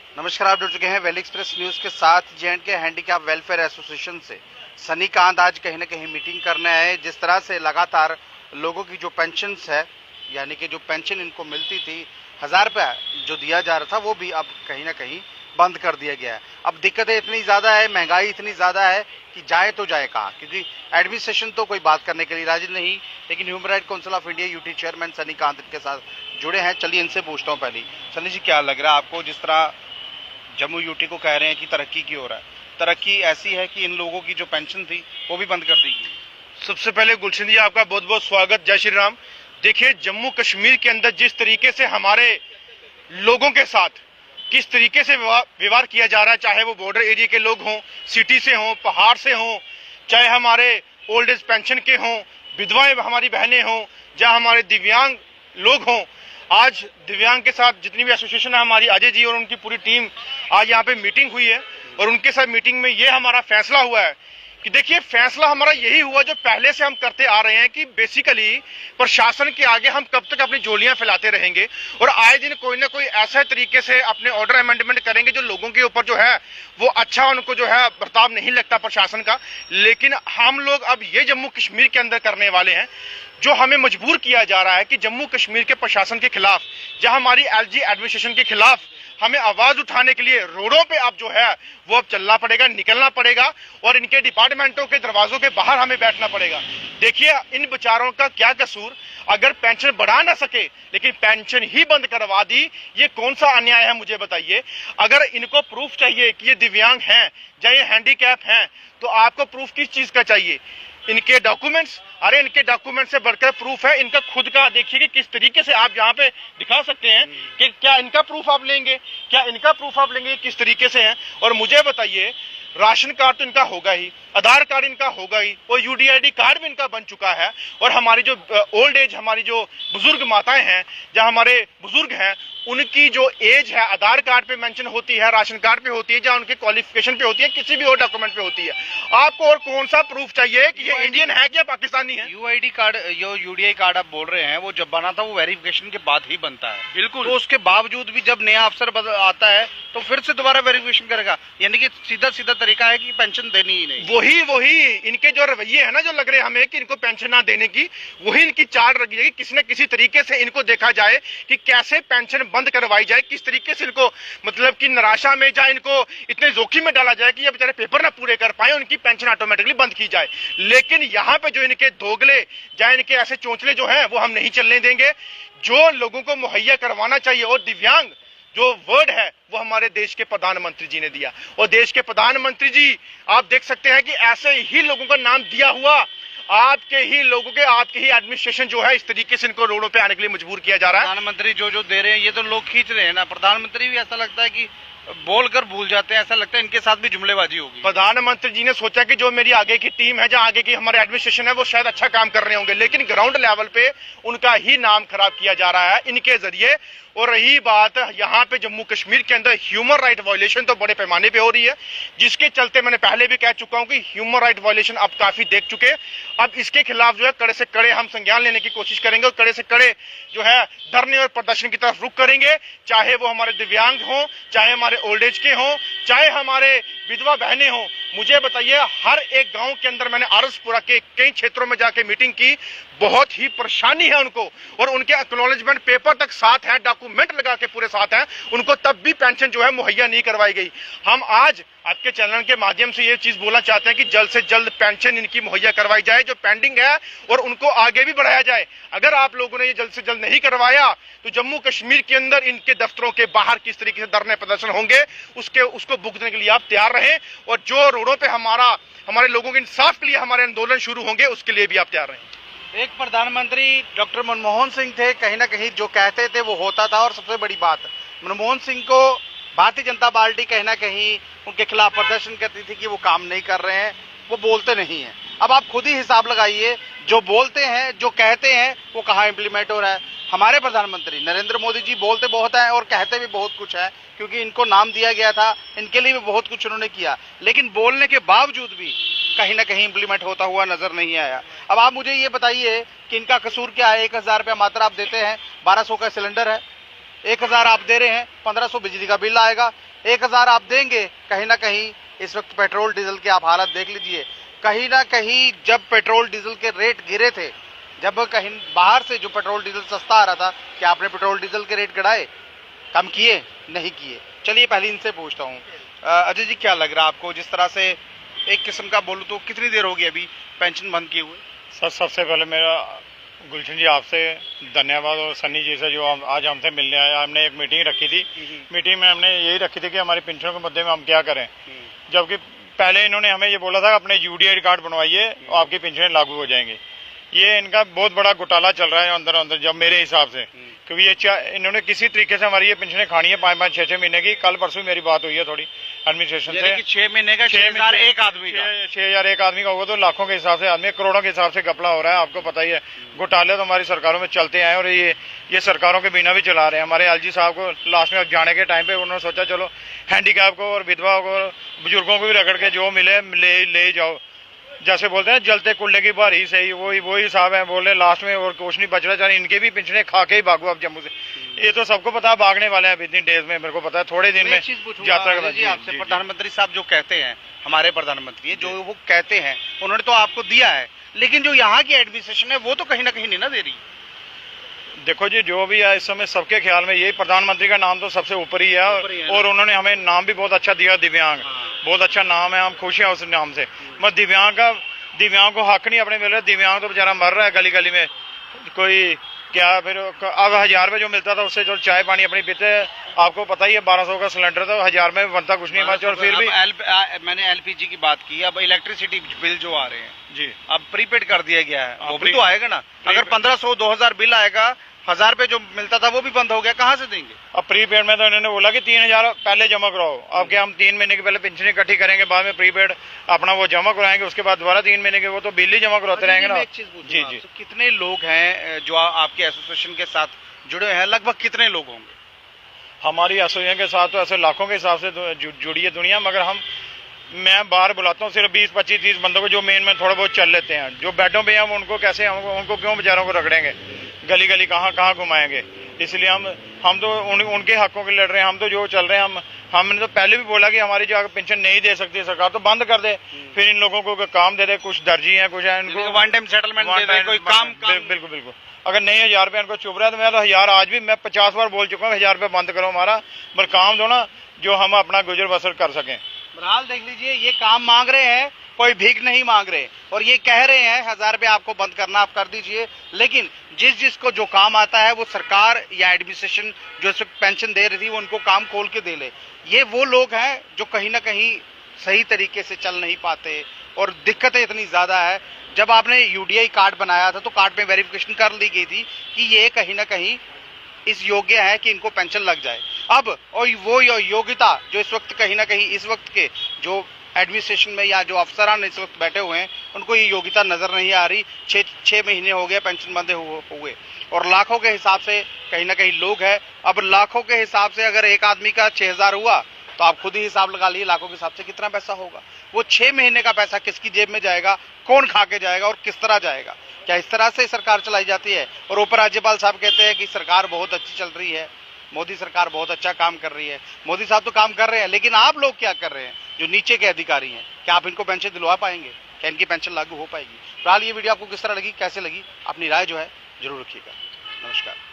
नमस्कार, आप जुड़ चुके हैं वैली एक्सप्रेस न्यूज के साथ। जे&के हैंडीकैप वेलफेयर एसोसिएशन से सनी कांत आज कहीं न कहीं मीटिंग करने आए। जिस तरह से लगातार लोगों की जो पेंशन है, यानी कि जो पेंशन इनको मिलती थी 1000 रुपया जो दिया जा रहा था, वो भी अब कहीं न कहीं बंद कर दिया गया है। अब दिक्कतें इतनी ज़्यादा है, महंगाई इतनी ज़्यादा है कि जाए तो जाए कहाँ, क्योंकि एडमिनिस्ट्रेशन तो कोई बात करने के लिए राजी नहीं। लेकिन human right council of India UT chairman Sunny Kant के साथ जुड़े हैं। चलिए इनसे पूछता हूँ। पहले सनी जी, क्या लग रहा है आपको, जिस तरह जम्मू यूटी को कह रहे हैं कि तरक्की की ओर है, तरक्की ऐसी है कि इन लोगों की जो पेंशन थी वो भी बंद कर दी गई? सबसे पहले गुलशन जी, आपका बहुत बहुत स्वागत। जय श्री राम। देखिए, जम्मू कश्मीर के अंदर जिस तरीके से हमारे लोगों के साथ किस तरीके से व्यवहार किया जा रहा है, चाहे वो बॉर्डर एरिया के लोग हों, सिटी से हों, पहाड़ से हों, चाहे हमारे ओल्ड एज पेंशन के हों, विधवाएं हमारी बहनें हों, या हमारे दिव्यांग लोग हों, आज दिव्यांग के साथ जितनी भी एसोसिएशन है हमारी, अजय जी और उनकी पूरी टीम, आज यहाँ पे मीटिंग हुई है और उनके साथ मीटिंग में ये हमारा फैसला हुआ है कि देखिए, फैसला हमारा यही हुआ जो पहले से हम करते आ रहे हैं कि बेसिकली प्रशासन के आगे हम कब तक अपनी झोलियां फैलाते रहेंगे और आए दिन कोई ना कोई ऐसे तरीके से अपने ऑर्डर अमेंडमेंट करेंगे जो लोगों के ऊपर जो है वो अच्छा उनको जो है बर्ताव नहीं लगता प्रशासन का। लेकिन हम लोग अब ये जम्मू कश्मीर के अंदर करने वाले हैं जो हमें मजबूर किया जा रहा है कि जम्मू कश्मीर के प्रशासन के खिलाफ, जहां हमारी एलजी एडमिनिस्ट्रेशन के खिलाफ हमें आवाज उठाने के लिए रोडों पे अब जो है वो अब चलना पड़ेगा, निकलना पड़ेगा और इनके डिपार्टमेंटों के दरवाजों के बाहर हमें बैठना पड़ेगा। देखिए, इन बेचारों का क्या कसूर, अगर पेंशन बढ़ा ना सके लेकिन पेंशन ही बंद करवा दी, ये कौन सा अन्याय है मुझे बताइए। अगर इनको प्रूफ चाहिए कि ये दिव्यांग हैं या ये हैंडीकैप हैं, तो आपको प्रूफ किस चीज का चाहिए? इनके डॉक्यूमेंट्स, अरे इनके डॉक्यूमेंट से बढ़कर प्रूफ है इनका खुद का। देखिए कि किस तरीके से आप यहाँ पे दिखा सकते हैं कि क्या इनका प्रूफ आप लेंगे, क्या इनका प्रूफ आप लेंगे, किस तरीके से हैं। और मुझे बताइए, राशन कार्ड तो इनका होगा ही, आधार कार्ड इनका होगा ही और यूडीआईडी कार्ड भी इनका बन चुका है। और हमारी जो ओल्ड एज, हमारी जो बुजुर्ग माताएं हैं या हमारे बुजुर्ग हैं, उनकी जो एज है आधार कार्ड पे मेंशन होती है, राशन कार्ड पे होती है, या उनके क्वालिफिकेशन पे होती है, किसी भी और डॉक्यूमेंट पे होती है। आपको और कौन सा प्रूफ चाहिए कि ये इंडियन है या पाकिस्तानी है? यूआईडी कार्ड, जो यूडीआई कार्ड आप बोल रहे हैं, वो जब बना था वो वेरिफिकेशन के बाद ही बनता है। बिल्कुल। तो उसके बावजूद भी जब नया अफसर आता है तो फिर से दोबारा वेरिफिकेशन करेगा, यानी कि सीधा सीधा तरीका है कि पेंशन देनी ही नहीं। वही इनके जो रवैये है ना, जो लग रहे हमें कि इनको पेंशन ना देने की, वही इनकी चाल रखी है कि किसी न किसी तरीके से इनको देखा जाए कि कैसे पेंशन बंद करवाई जाए, किस तरीके से इनको मतलब कि निराशा में जाए, इनको इतने जोखिम में डाला जाए कि ये बेचारे पेपर ना पूरे कर पाए, उनकी पेंशन ऑटोमेटिकली बंद की जाए। लेकिन यहाँ पे जो इनके दोगले या इनके ऐसे चोंचले जो हैं वो हम नहीं चलने देंगे। जो लोगों को मुहैया करवाना चाहिए, और दिव्यांग जो वर्ड है वो हमारे देश के प्रधानमंत्री जी ने दिया, और देश के प्रधानमंत्री जी आप देख सकते हैं कि ऐसे ही लोगों का नाम दिया हुआ आपके ही लोगों के, आपके ही एडमिनिस्ट्रेशन जो है इस तरीके से इनको रोडों पे आने के लिए मजबूर किया जा रहा है। प्रधानमंत्री जो दे रहे हैं ये तो लोग खींच रहे हैं ना। प्रधानमंत्री भी ऐसा लगता है कि बोलकर भूल जाते हैं, ऐसा लगता है इनके साथ भी जुमलेबाजी होगी। प्रधानमंत्री जी ने सोचा कि जो मेरी आगे की टीम है, जो आगे की हमारे एडमिनिस्ट्रेशन है, वो शायद अच्छा काम कर रहे होंगे, लेकिन ग्राउंड लेवल पे उनका ही नाम खराब किया जा रहा है इनके जरिए। और रही बात यहाँ पे जम्मू कश्मीर के अंदर ह्यूमन राइट वायलेशन तो बड़े पैमाने पे हो रही है, जिसके चलते मैंने पहले भी कह चुका हूँ कि ह्यूमन राइट वायलेशन अब काफी देख चुके। अब इसके खिलाफ जो है कड़े से कड़े हम संज्ञान लेने की कोशिश करेंगे और कड़े से कड़े जो है धरने और प्रदर्शन की तरफ रुख करेंगे, चाहे वो हमारे दिव्यांग हों, चाहे हमारे ओल्ड एज के हों, चाहे हमारे विधवा बहनें हों। मुझे बताइए, हर एक गांव के अंदर मैंने आरसपुरा के कई क्षेत्रों में जाके मीटिंग की, बहुत ही परेशानी है उनको, और उनके एक्नॉलेजमेंट पेपर तक साथ है, डॉक्यूमेंट लगा के पूरे साथ हैं, उनको तब भी पेंशन जो है मुहैया नहीं करवाई गई। हम आज आपके चैनल के माध्यम से ये चीज बोलना चाहते हैं कि जल्द से जल्द पेंशन इनकी मुहैया करवाई जाए जो पेंडिंग है, और उनको आगे भी बढ़ाया जाए। अगर आप लोगों ने ये जल्द से जल्द नहीं करवाया तो जम्मू कश्मीर के अंदर इनके दफ्तरों के बाहर किस तरीके से धरने प्रदर्शन होंगे उसको भुगतने के लिए आप तैयार रहें, और जो रोडों पे हमारे लोगों के इंसाफ के लिए हमारे आंदोलन शुरू होंगे उसके लिए भी आप तैयार रहें। एक प्रधानमंत्री डॉक्टर मनमोहन सिंह थे, कहीं ना कहीं जो कहते थे वो होता था, और सबसे बड़ी बात, मनमोहन सिंह को भारतीय जनता पार्टी कहीं ना कहीं उनके खिलाफ प्रदर्शन करती थी कि वो काम नहीं कर रहे हैं, वो बोलते नहीं हैं। अब आप खुद ही हिसाब लगाइए, जो बोलते हैं, जो कहते हैं, वो कहाँ इम्प्लीमेंट हो रहा है। हमारे प्रधानमंत्री नरेंद्र मोदी जी बोलते बहुत है और कहते भी बहुत कुछ है, क्योंकि इनको नाम दिया गया था, इनके लिए भी बहुत कुछ उन्होंने किया, लेकिन बोलने के बावजूद भी कहीं ना कहीं इम्प्लीमेंट होता हुआ नजर नहीं आया। अब आप मुझे ये बताइए कि इनका कसूर क्या है? 1000 रुपया मात्र आप देते हैं, 1200 का सिलेंडर है, 1000 आप दे रहे हैं, 1500 बिजली का बिल आएगा, 1000 आप देंगे। कहीं ना कहीं इस वक्त पेट्रोल डीजल की आप हालत देख लीजिए। कहीं ना कहीं जब पेट्रोल डीजल के रेट गिरे थे, जब कहीं बाहर से जो पेट्रोल डीजल सस्ता आ रहा था, क्या आपने पेट्रोल डीजल के रेट गिराए? कम किए? नहीं किए। चलिए पहले इनसे पूछता हूँ, अजय जी क्या लग रहा है आपको, जिस तरह से एक किस्म का बोलूँ तो कितनी देर होगी अभी पेंशन बंद किए हुए? सर सबसे पहले मेरा गुलशन जी आपसे धन्यवाद, और सन्नी जी से जो आज हमसे मिलने आया। हमने एक मीटिंग रखी थी, मीटिंग में हमने यही रखी थी कि हमारी पेंशन के मुद्दे में हम क्या करें, जबकि पहले इन्होंने हमें ये बोला था अपने यूडीआई कार्ड बनवाइए और आपकी पेंशनें लागू हो जाएंगी। ये इनका बहुत बड़ा घोटाला चल रहा है अंदर अंदर, जब मेरे हिसाब से, क्योंकि ये इन्होंने किसी तरीके से हमारी ये पेंशनें खानी है 5-5, 6-6 महीने की। कल परसों मेरी बात हुई है थोड़ी एडमिनिस्ट्रेशन से, 6 महीने का 6000 एक आदमी का, 6000 एक आदमी का होगा तो लाखों के हिसाब से आदमी, करोड़ों के हिसाब से घपला हो रहा है। आपको पता ही है, घोटाले तो हमारी सरकारों में चलते हैं और ये सरकारों के बिना भी चला रहे हैं। हमारे एलजी साहब को लास्ट में जाने के टाइम पे उन्होंने सोचा चलो हैंडीकैप को और विधवा को और बुजुर्गों को भी रगड़ के जो मिले ले जाओ, जैसे बोलते हैं जलते कुल्ले की बारी सही, वही हिसाब है। बोल रहे लास्ट में और कुछ नहीं बच रहा, चाहे इनके भी पेंशनें खा के ही भागो अब जम्मू से। ये तो सबको पता है भागने वाले हैं विदिन डेज में, मेरे को पता है थोड़े दिन में यात्रा जी आपसे। प्रधानमंत्री साहब जो कहते हैं, हमारे प्रधानमंत्री जो वो कहते हैं, उन्होंने तो आपको दिया है, लेकिन जो यहाँ की एडमिनिस्ट्रेशन है वो तो कहीं ना कहीं नहीं ना दे रही। देखो जी, जो भी है इस समय सबके ख्याल में ये प्रधानमंत्री का नाम तो सबसे ऊपर ही है, और उन्होंने हमें नाम भी बहुत अच्छा दिया, दिव्यांग। बहुत अच्छा नाम है, हम खुश हैं उस नाम से। मत दिव्यांग को हक नहीं अपने मिल रहा। दिव्यांग तो बेचारा मर रहा है गली गली में, कोई क्या फिर अब 1000 रुपये जो मिलता था उससे जो चाय पानी अपनी पीते, आपको पता ही है 1200 का सिलेंडर था, 1000 में बनता कुछ नहीं और फिर भी मैंने एलपीजी की बात की, अब इलेक्ट्रिसिटी बिल जो आ रहे हैं जी, अब प्रीपेड कर दिया गया है, वो भी तो आएगा ना। अगर 1500-2000 बिल आएगा, 1000 रुपये जो मिलता था वो भी बंद हो गया, कहाँ से देंगे? अब प्रीपेड में तो इन्होंने बोला कि 3000 पहले जमा कराओ। अब क्या हम 3 महीने के पहले पेंशन इकट्ठी करेंगे, बाद में प्रीपेड अपना वो जमा कराएंगे, उसके बाद दोबारा 3 महीने के वो तो बिल ही जमा कराते रहेंगे ना। जी जी, कितने लोग हैं जो आपके एसोसिएशन के साथ जुड़े हैं? लगभग कितने लोग होंगे? हमारी एसोसिएशन के साथ तो ऐसे लाखों के हिसाब से जुड़ी है दुनिया, मगर मैं बाहर बुलाता हूँ सिर्फ 20, 25, 30 बंदों को जो मेन में थोड़ा बहुत चल लेते हैं। जो बेडों पे हैं उनको कैसे, उनको क्यों बेचारों को रगड़ेंगे, गली गली कहाँ घुमाएंगे। इसलिए हम तो उनके हकों के लड़ रहे हैं। हम तो जो चल रहे हैं, हमने तो पहले भी बोला कि हमारी जो पेंशन नहीं दे सकती सरकार तो बंद कर दे, फिर इन लोगों को काम दे दे। कुछ दर्जी हैं, कुछ है, इनको वन टाइम सेटलमेंट दे दे, कोई काम। बिल्कुल। अगर नहीं 1000 रुपये इनको चुभ रहा है तो मैं तो 1000 आज भी मैं 50 बार बोल चुका हूँ 1000 रुपये बंद करो हमारा, पर काम दो ना जो हम अपना गुजर बसर कर सकें। बहरहाल देख लीजिए, ये काम मांग रहे हैं, कोई भीख नहीं मांग रहे, और ये कह रहे हैं 1000 रुपये आपको बंद करना, आप कर दीजिए, लेकिन जिसको जो काम आता है वो सरकार या एडमिनिस्ट्रेशन जो इस वक्त पेंशन दे रही थी वो उनको काम खोल के दे ले। ये वो लोग हैं जो कहीं ना कहीं सही तरीके से चल नहीं पाते, और दिक्कतें इतनी ज्यादा है। जब आपने यूडीआई कार्ड बनाया था तो कार्ड में वेरिफिकेशन कर ली गई थी कि ये कहीं ना कहीं इस योग्य है कि इनको पेंशन लग जाए। अब और वो योग्यता जो इस वक्त कहीं ना कहीं इस वक्त के जो एडमिनिस्ट्रेशन में या जो अफसरान इस वक्त बैठे हुए हैं उनको ये योग्यता नजर नहीं आ रही। 6 महीने हो गए पेंशन बंद हुए, और लाखों के हिसाब से कहीं ना कहीं लोग हैं। अब लाखों के हिसाब से अगर एक आदमी का 6000 हुआ तो आप खुद ही हिसाब लगा लीजिए लाखों के हिसाब से कितना पैसा होगा। वो 6 महीने का पैसा किसकी जेब में जाएगा, कौन खा के जाएगा और किस तरह जाएगा? क्या इस तरह से सरकार चलाई जाती है? और उपराज्यपाल साहब कहते हैं कि सरकार बहुत अच्छी चल रही है, मोदी सरकार बहुत अच्छा काम कर रही है। मोदी साहब तो काम कर रहे हैं, लेकिन आप लोग क्या कर रहे हैं जो नीचे के अधिकारी हैं? क्या आप इनको पेंशन दिलवा पाएंगे? क्या इनकी पेंशन लागू हो पाएगी? फिलहाल ये वीडियो आपको किस तरह लगी, कैसे लगी, अपनी राय जो है जरूर रखिएगा। नमस्कार।